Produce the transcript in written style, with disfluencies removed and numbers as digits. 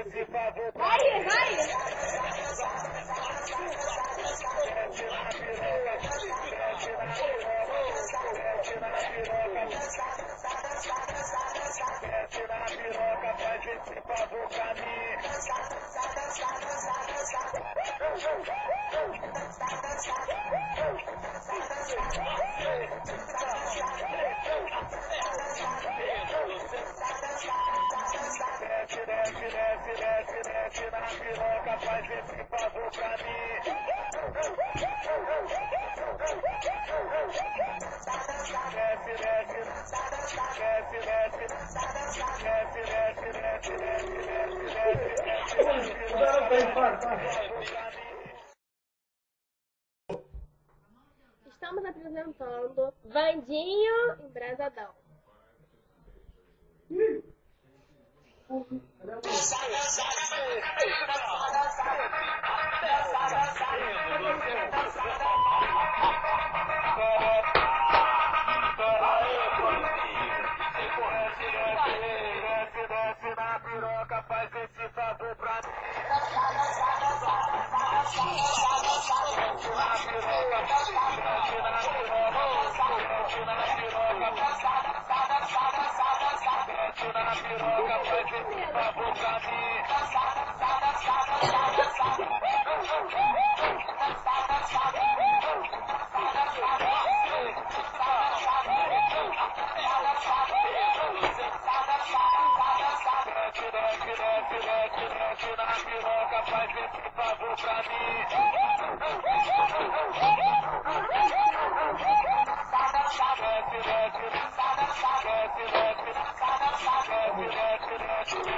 esse favor. Vai! Desce na piroca, faz esse favor pra mim. Desce na piroca, faz esse favor pra mim. Estamos apresentando Vandinho Embrasadão. Desce na piroca, faz esse favor pra mim. Desce na piroca, faz esse favor pra mim. Desce